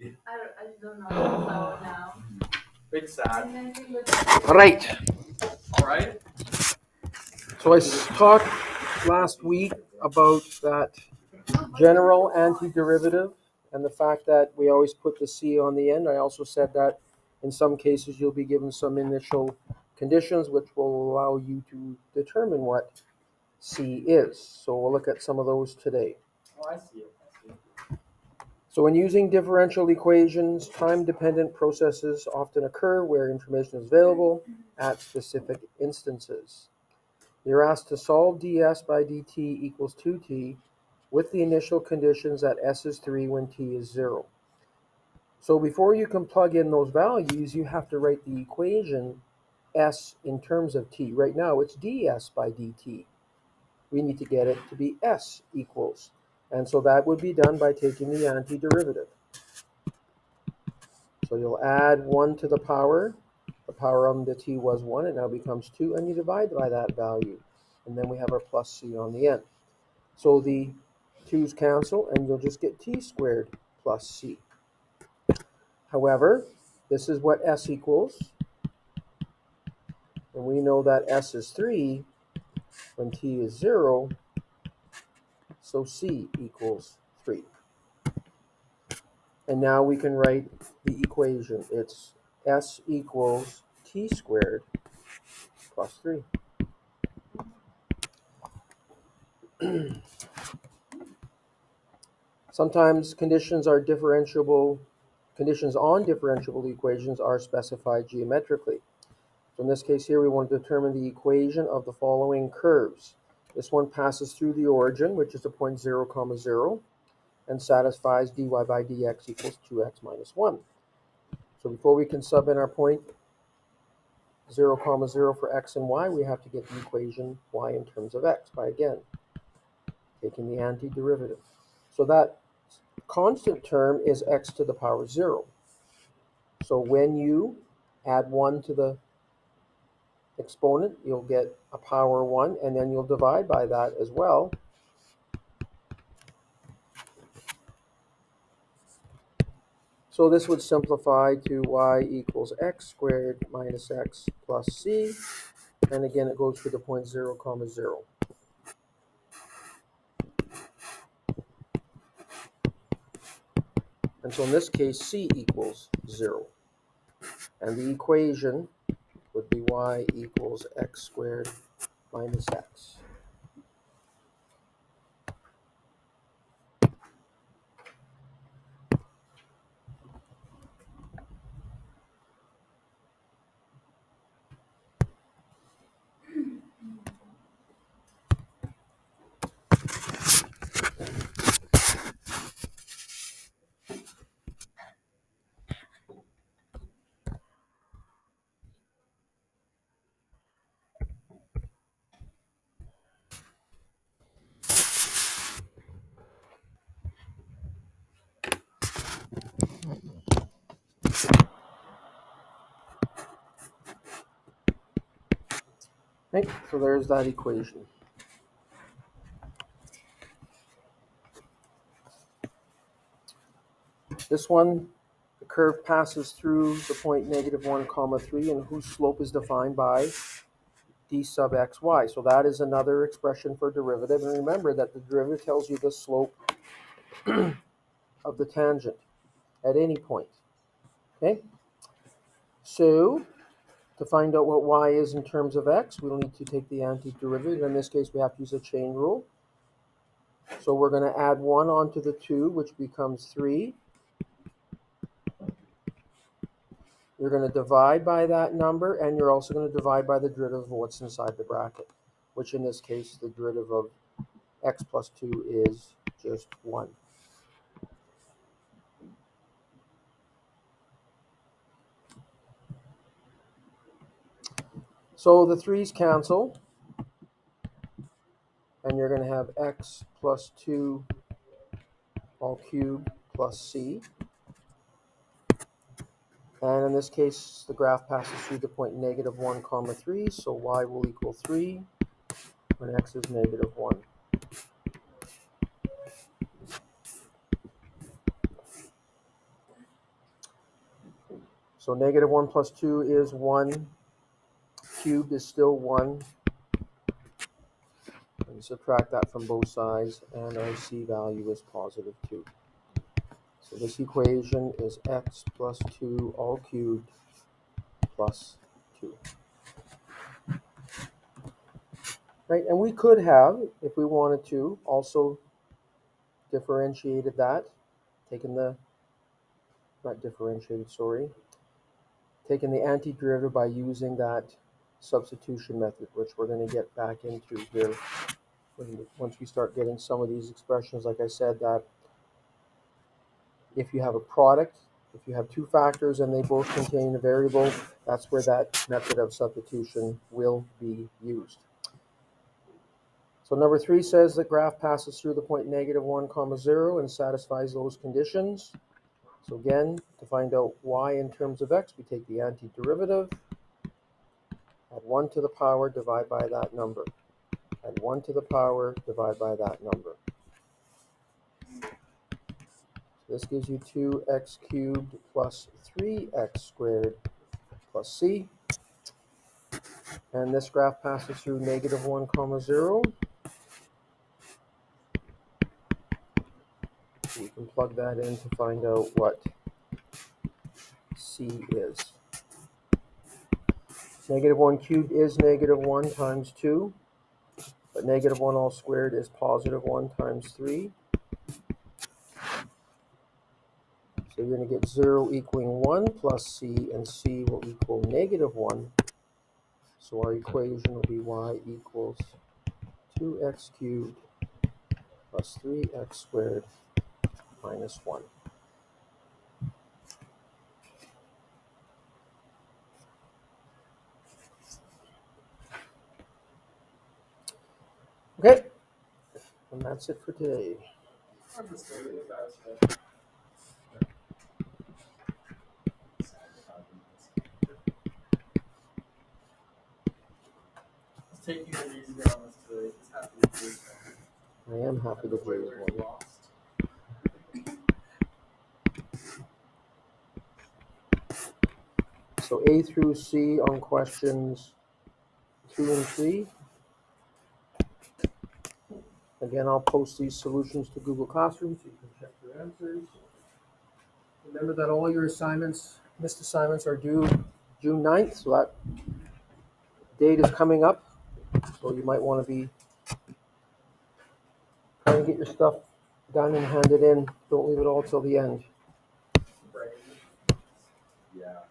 I don't know. So now. Bit sad. All right. All right. So I talked last week about that general antiderivative and the fact that we always put the C on the end. I also said that in some cases you'll be given some initial conditions which will allow you to determine what C is. So we'll look at some of those today. Oh, I see it. I see it. So when using differential equations, time-dependent processes often occur where information is available at specific instances. You're asked to solve ds by dt equals 2t with the initial conditions that s is 3 when t is 0. So before you can plug in those values, you have to write the equation s in terms of t. Right now it's ds by dt. We need to get it to be s equals. And so that would be done by taking the antiderivative. So you'll add 1 to the power on the t was 1, it now becomes 2, and you divide by that value. And then we have our plus c on the end. So the 2's cancel, and you'll just get t squared plus c. However, this is what s equals, and we know that s is 3 when t is 0, so c equals 3. And now we can write the equation. It's s equals t squared plus 3. Sometimes conditions on differentiable equations are specified geometrically. So in this case here, we want to determine the equation of the following curves. This one passes through the origin, which is the point 0, 0, and satisfies dy by dx equals 2x minus 1. So before we can sub in our point 0, 0 for x and y, we have to get the equation y in terms of x by, again, taking the antiderivative. So that constant term is x to the power 0. So when you add 1 to the exponent, you'll get a power 1, and then you'll divide by that as well. So this would simplify to y equals x squared minus x plus c, and again it goes to the point 0, 0. And so in this case, c equals 0. And the equation would be y equals x squared minus x. Okay, so there's that equation. This one, the curve passes through the point -1, 3, and whose slope is defined by d sub xy. So that is another expression for derivative. And remember that the derivative tells you the slope of the tangent at any point. Okay? So to find out what y is in terms of x, we'll need to take the antiderivative. In this case, we have to use a chain rule. So we're going to add 1 onto the 2, which becomes 3. You're going to divide by that number, and you're also going to divide by the derivative of what's inside the bracket, which in this case, the derivative of x plus 2 is just 1. So the 3's cancel, and you're going to have x plus 2 all cubed plus c. And in this case, the graph passes through the point -1, 3, so y will equal 3 when x is -1. So negative 1 plus 2 is 1. Cubed is still 1. And subtract that from both sides, and our c value is positive 2. So this equation is x plus 2 all cubed plus 2. Right, and we could have, if we wanted to, also differentiated that, taken the, not differentiated, sorry, taken the antiderivative by using that substitution method, which we're going to get back into here once we start getting some of these expressions. Like I said, that if you have a product, if you have two factors and they both contain a variable, that's where that method of substitution will be used. So number 3 says the graph passes through the point negative 1 comma 0 and satisfies those conditions. So again, to find out y in terms of x, we take the antiderivative, add 1 to the power, divide by that number. Add 1 to the power, divide by that number. So this gives you 2x cubed plus 3x squared plus c. And this graph passes through negative 1 comma 0. We can plug that in to find out what c is. Negative 1 cubed is negative 1 times 2, but negative 1 all squared is positive 1 times 3. So you're going to get 0 equaling 1 plus c, and c will equal negative 1. So our equation will be y equals 2x cubed plus 3x squared minus 1. Okay, and that's it for today. Let's take you to these on us today. Just happy to do so. I am happy to do this one. So A through C on questions 2 and 3. Again, I'll post these solutions to Google Classroom so you can check your answers. Remember that all your assignments, missed assignments, are due June 9th, so that date is coming up. So you might want to be trying to get your stuff done and handed in. Don't leave it all till the end. Right. Yeah.